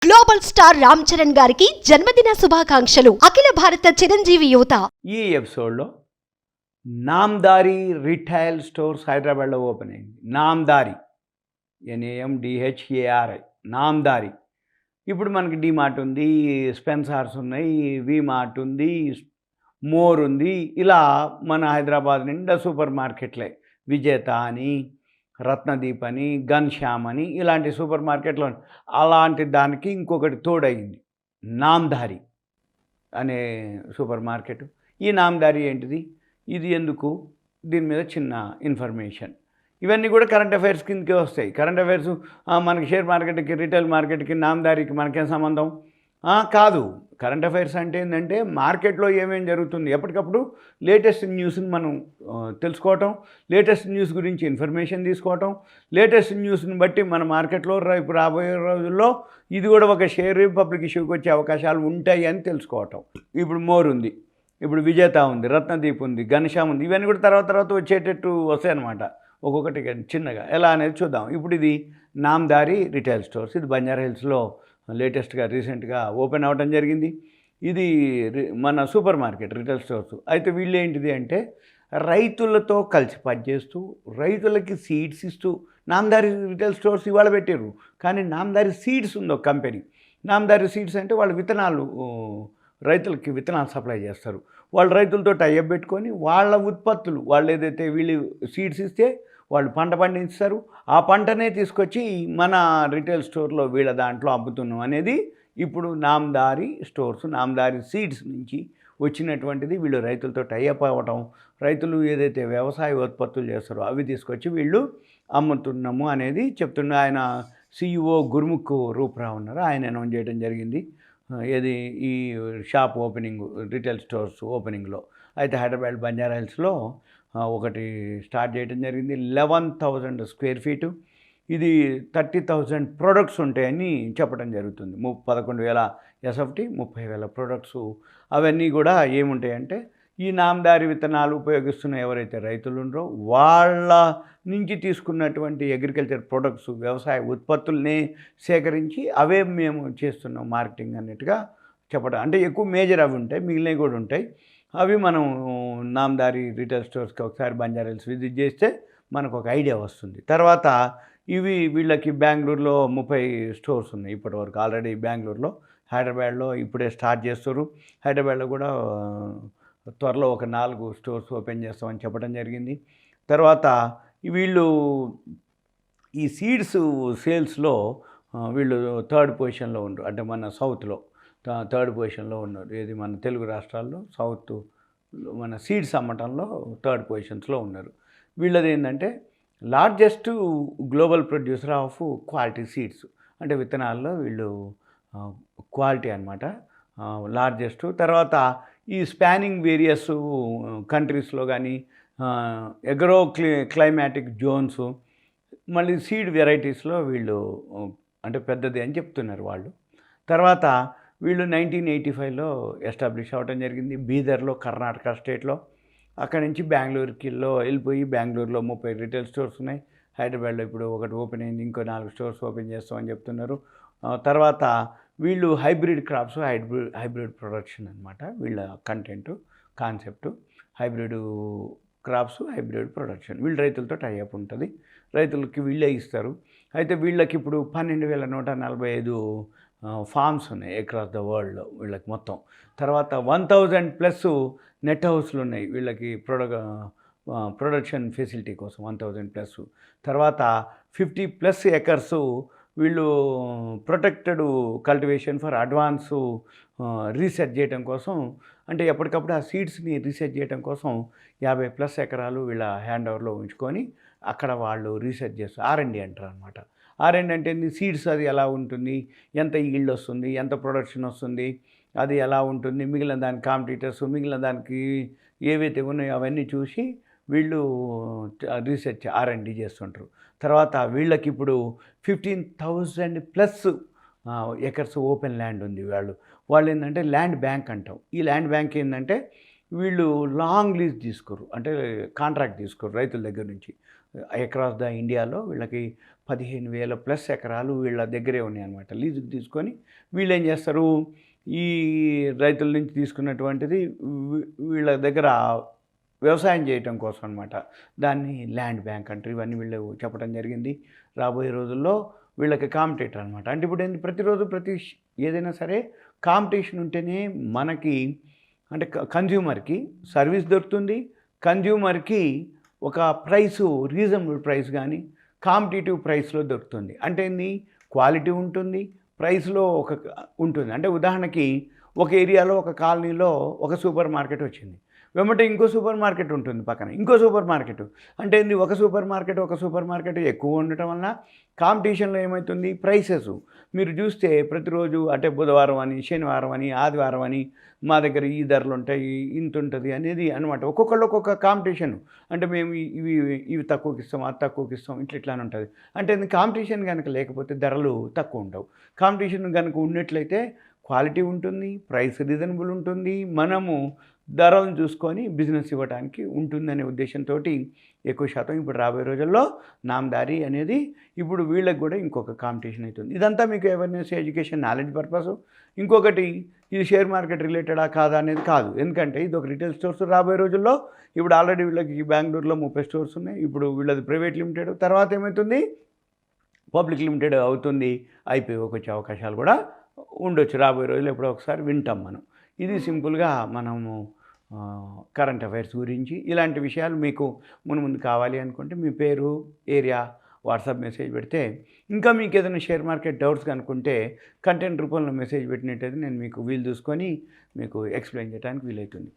Global star Ram Charan గారికి జన్మదిన శుభాకాంక్షలు. అఖిల భారత చిరంజీవి యువత. ఈ ఎపిసోడ్లో నామ్దారి రిటైల్ స్టోర్స్ హైదరాబాద్లో ఓపెన్ అయింది. నామ్దారి NAMDHARI నామ్దారి. ఇప్పుడు మనకి డిమార్ట్ ఉంది, స్పెన్సర్స్ ఉన్నాయి, విమార్ట్ ఉంది, మోర్ ఉంది. ఇలా మన హైదరాబాద్ నిండా సూపర్ మార్కెట్లే. విజేత అని, రత్నదీప్ అని, ఘన్శ్యామ్ అని ఇలాంటి సూపర్ మార్కెట్లు. అలాంటి దానికి ఇంకొకటి తోడైంది నామ్దారి అనే సూపర్ మార్కెట్. ఈ నామ్దారి ఏంటిది, ఇది ఎందుకు, దీని మీద చిన్న ఇన్ఫర్మేషన్. ఇవన్నీ కూడా కరెంట్ అఫైర్స్ కిందకే వస్తాయి. కరెంట్ అఫైర్స్ మనకి షేర్ మార్కెట్కి, రిటైల్ మార్కెట్కి, నామ్దారికి మనకేం సంబంధం కాదు. కరెంట్ అఫైర్స్ అంటే ఏంటంటే మార్కెట్లో ఏమేమి జరుగుతుంది, ఎప్పటికప్పుడు లేటెస్ట్ న్యూస్ని మనం తెలుసుకోవటం, లేటెస్ట్ న్యూస్ గురించి ఇన్ఫర్మేషన్ తీసుకోవటం, లేటెస్ట్ న్యూస్ని బట్టి మన మార్కెట్లో ఇప్పుడు రాబోయే రోజుల్లో ఇది కూడా ఒక షేర్ పబ్లిక్ ఇష్యూకి వచ్చే అవకాశాలు ఉంటాయి అని తెలుసుకోవటం. ఇప్పుడు మోర్ ఉంది, ఇప్పుడు విజేత ఉంది, రత్నదీప్ ఉంది, ఘన్శ్యామ్ ఉంది. ఇవన్నీ కూడా తర్వాత వచ్చేటట్టు వస్తాయి అన్నమాట, ఒక్కొక్కటి చిన్నగా. ఎలా అనేది చూద్దాం. ఇప్పుడు ఇది నామ్దారి రిటైల్ స్టోర్స్. ఇది బంజారా హిల్స్లో లేటెస్ట్గా రీసెంట్గా ఓపెన్ అవ్వడం జరిగింది. ఇది మన సూపర్ మార్కెట్ రిటైల్ స్టోర్స్. అయితే వీళ్ళు ఏంటిది అంటే రైతులతో కలిసి పనిచేస్తూ రైతులకి సీడ్స్ ఇస్తూ నామ్దారి రిటైల్ స్టోర్స్ ఇవాళ పెట్టారు. కానీ నామ్దారి సీడ్స్ ఉంది ఒక కంపెనీ. నామ్దారి సీడ్స్ అంటే వాళ్ళు విత్తనాలు, రైతులకి విత్తనాలు సప్లై చేస్తారు. వాళ్ళు రైతులతో టైఅప్ పెట్టుకొని వాళ్ళ ఉత్పత్తులు, వాళ్ళు ఏదైతే వీళ్ళు సీడ్స్ ఇస్తే వాళ్ళు పంట పండిస్తారు. ఆ పంటనే తీసుకొచ్చి మన రిటైల్ స్టోర్లో వీళ్ళ దాంట్లో అమ్ముతున్నాం అనేది ఇప్పుడు నామ్దారి స్టోర్స్, నామ్దారి సీడ్స్ నుంచి వచ్చినటువంటిది. వీళ్ళు రైతులతో టైఅప్ అవ్వటం, రైతులు ఏదైతే వ్యవసాయ ఉత్పత్తులు చేస్తారో అవి తీసుకొచ్చి వీళ్ళు అమ్ముతున్నాము అనేది చెప్తున్న ఆయన CEO గుర్ముఖ్ రూప్రా ఉన్నారు. ఆయన అనౌన్స్ చేయడం జరిగింది. ఏది ఈ షాప్ ఓపెనింగ్, రిటైల్ స్టోర్స్ ఓపెనింగ్లో. అయితే హైదరాబాద్ బంజారా హిల్స్లో ఒకటి స్టార్ట్ చేయడం జరిగింది. 11,000 స్క్వేర్ ఫీటు. ఇది 30,000 ప్రొడక్ట్స్ ఉంటాయని చెప్పడం జరుగుతుంది. 11,000 SFT, 30,000 ప్రొడక్ట్స్. అవన్నీ కూడా ఏముంటాయంటే ఈ నామ్దారి విత్తనాలు ఉపయోగిస్తున్న ఎవరైతే రైతులు ఉన్నారో వాళ్ళ నుంచి తీసుకున్నటువంటి అగ్రికల్చర్ ప్రొడక్ట్స్, వ్యవసాయ ఉత్పత్తుల్ని సేకరించి అవే మేము చేస్తున్నాం మార్కెటింగ్ అన్నట్టుగా చెప్పడం. అంటే ఎక్కువ మేజర్ అవి ఉంటాయి, మిగిలినవి కూడా ఉంటాయి. అవి మనం నామ్దారి రిటైల్ స్టోర్స్కి ఒకసారి బంజారా హిల్స్ విజిట్ చేస్తే మనకు ఒక ఐడియా వస్తుంది. తర్వాత ఇవి వీళ్ళకి బెంగళూరులో 30 స్టోర్స్ ఉన్నాయి ఇప్పటివరకు ఆల్రెడీ. బెంగళూరులో, హైదరాబాద్లో ఇప్పుడే స్టార్ట్ చేస్తారు. హైదరాబాద్లో కూడా త్వరలో ఒక 4 స్టోర్స్ ఓపెన్ చేస్తామని చెప్పడం జరిగింది. తర్వాత వీళ్ళు ఈ సీడ్స్ సేల్స్లో వీళ్ళు 3rd పొజిషన్లో ఉన్నారు. అంటే మన సౌత్లో 3rd పొజిషన్లో ఉన్నారు. ఏది మన తెలుగు రాష్ట్రాల్లో సౌత్ మన సీడ్స్ అమ్మటంలో 3rd పొజిషన్స్లో ఉన్నారు. వీళ్ళది ఏంటంటే largest global producer of quality seeds. అంటే విత్తనాల్లో వీళ్ళు క్వాలిటీ అనమాట, లార్జెస్ట్. తర్వాత ఈ స్పానింగ్ వేరియస్ కంట్రీస్లో కానీ క్లైమాటిక్ జోన్స్, మళ్ళీ సీడ్ వెరైటీస్లో వీళ్ళు అంటే పెద్దది అని చెప్తున్నారు వాళ్ళు. తర్వాత వీళ్ళు 1985లో ఎస్టాబ్లిష్ అవ్వడం జరిగింది బీదర్లో, కర్ణాటక స్టేట్లో. అక్కడి నుంచి బెంగళూరుకిలో వెళ్ళిపోయి బెంగళూరులో 30 రిటైల్ స్టోర్స్ ఉన్నాయి. హైదరాబాద్లో ఇప్పుడు ఒకటి ఓపెన్ అయింది, ఇంకో 4 స్టోర్స్ ఓపెన్ చేస్తామని చెప్తున్నారు. తర్వాత వీళ్ళు హైబ్రిడ్ క్రాప్స్, హైబ్రిడ్ ప్రొడక్షన్ అనమాట వీళ్ళ content concept. Hybrid crops, hybrid production. వీళ్ళు రైతులతో టైఅప్ ఉంటుంది, రైతులకి వీళ్ళే ఇస్తారు. అయితే వీళ్ళకి ఇప్పుడు 12,145 ఫార్మ్స్ ఉన్నాయి అక్రాస్ ద వరల్డ్లో వీళ్ళకి మొత్తం. తర్వాత 1,000+ నెట్ హౌస్లు ఉన్నాయి వీళ్ళకి ప్రొడక్షన్ ఫెసిలిటీ కోసం 1,000+. తర్వాత 50+ ఎకర్స్ వీళ్ళు protected cultivation for advance research చేయడం కోసం, అంటే ఎప్పటికప్పుడు ఆ సీడ్స్ని రీసెర్చ్ చేయడం కోసం 50+ ఎకరాలు వీళ్ళ హ్యాండ్ ఓవర్లో ఉంచుకొని అక్కడ వాళ్ళు రీసెర్చ్ చేస్తారు. R&D అంటారు అనమాట. R&D అంటే సీడ్స్ అది ఎలా ఉంటుంది, ఎంత ఈల్డ్ వస్తుంది, ఎంత ప్రొడక్షన్ వస్తుంది, అది ఎలా ఉంటుంది, మిగిలిన దానికి కాంపిటీటర్స్, మిగిలిన దానికి ఏవైతే ఉన్నాయో అవన్నీ చూసి వీళ్ళు రీసెర్చ్ R&D చేస్తుంటారు. తర్వాత వీళ్ళకి ఇప్పుడు 15,000+ ఎకర్స్ ఓపెన్ ల్యాండ్ ఉంది. వాళ్ళు ఏంటంటే ల్యాండ్ బ్యాంక్ అంటాం. ఈ ల్యాండ్ బ్యాంక్ ఏంటంటే వీళ్ళు లాంగ్ లీజ్ తీసుకోరు, అంటే కాంట్రాక్ట్ తీసుకోరు రైతుల దగ్గర నుంచి. అక్రాస్ ద ఇండియాలో వీళ్ళకి 15,000 ప్లస్ ఎకరాలు వీళ్ళ దగ్గరే ఉన్నాయన్నమాట. లీజుకి తీసుకొని వీళ్ళు ఏం చేస్తారు, ఈ రైతుల నుంచి తీసుకున్నటువంటిది వీళ్ళ దగ్గర వ్యవసాయం చేయటం కోసం అనమాట. దాన్ని ల్యాండ్ బ్యాంక్ అంటారు. ఇవన్నీ వీళ్ళు చెప్పడం జరిగింది. రాబోయే రోజుల్లో వీళ్ళకి కాంపిటేటర్ అనమాట. అంటే ఇప్పుడు ఏంటి, ప్రతిరోజు ఏదైనా సరే కాంపిటీషన్ ఉంటేనే మనకి అంటే కన్జ్యూమర్కి సర్వీస్ దొరుకుతుంది, కన్జ్యూమర్కి ఒక ప్రైసు రీజనబుల్ ప్రైస్ కానీ కాంపిటేటివ్ ప్రైస్లో దొరుకుతుంది. అంటే ఏంది, క్వాలిటీ ఉంటుంది, ప్రైస్లో ఒక ఉంటుంది. అంటే ఉదాహరణకి ఒక ఏరియాలో ఒక కాలనీలో ఒక సూపర్ మార్కెట్ వచ్చింది, వెంబట ఇంకో సూపర్ మార్కెట్ ఉంటుంది, పక్కన ఇంకో సూపర్ మార్కెట్. అంటే ఏంది, ఒక సూపర్ మార్కెట్ ఎక్కువ ఉండటం వలన కాంపిటీషన్లో ఏమవుతుంది, ప్రైసెస్ మీరు చూస్తే ప్రతిరోజు అంటే బుధవారం అని, శనివారం అని, ఆదివారం అని మా దగ్గర ఈ ధరలు ఉంటాయి, ఇంత ఉంటుంది అనేది అనమాట. ఒక్కొక్కళ్ళు ఒక్కొక్క కాంపిటీషన్. అంటే మేము ఇవి తక్కువకి ఇస్తాం, అది తక్కువకి ఇస్తాం, ఇట్లా అని ఉంటుంది. అంటే కాంపిటీషన్ కనుక లేకపోతే ధరలు తక్కువ ఉండవు. కాంపిటీషన్ కనుక ఉన్నట్లయితే క్వాలిటీ ఉంటుంది, ప్రైస్ రీజనబుల్ ఉంటుంది, మనము ధరలను చూసుకొని బిజినెస్ ఇవ్వడానికి ఉంటుందనే ఉద్దేశంతో ఎక్కువ శాతం ఇప్పుడు రాబోయే రోజుల్లో నామదారి అనేది ఇప్పుడు వీళ్ళకి కూడా ఇంకొక కాంపిటీషన్ అవుతుంది. ఇదంతా మీకు అవేర్నెస్, ఎడ్యుకేషన్, నాలెడ్జ్ పర్పస్. ఇంకొకటి, ఇది షేర్ మార్కెట్ రిలేటెడా కాదా అనేది కాదు. ఎందుకంటే ఇది ఒక రిటైల్ స్టోర్స్ రాబోయే రోజుల్లో ఇప్పుడు ఆల్రెడీ వీళ్ళకి బెంగళూరులో 30 స్టోర్స్ ఉన్నాయి. ఇప్పుడు వీళ్ళది ప్రైవేట్ లిమిటెడ్, తర్వాత ఏమవుతుంది పబ్లిక్ లిమిటెడ్ అవుతుంది, ఐపీఓకి వచ్చే అవకాశాలు కూడా ఉండొచ్చు రాబోయే రోజుల్లో. ఎప్పుడో ఒకసారి వింటాం మనం. ఇది సింపుల్గా మనము కరెంట్ అఫైర్స్ గురించి. ఇలాంటి విషయాలు మీకు ముందు కావాలి అనుకుంటే మీ పేరు, ఏరియా, వాట్సాప్ మెసేజ్ పెడితే, ఇంకా మీకు ఏదైనా షేర్ మార్కెట్ డౌట్స్ కనుక్కుంటే కంటెంట్ రూపంలో మెసేజ్ పెట్టినట్టయితే నేను మీకు వీలు చూసుకొని మీకు ఎక్స్ప్లెయిన్ చేయడానికి వీలవుతుంది.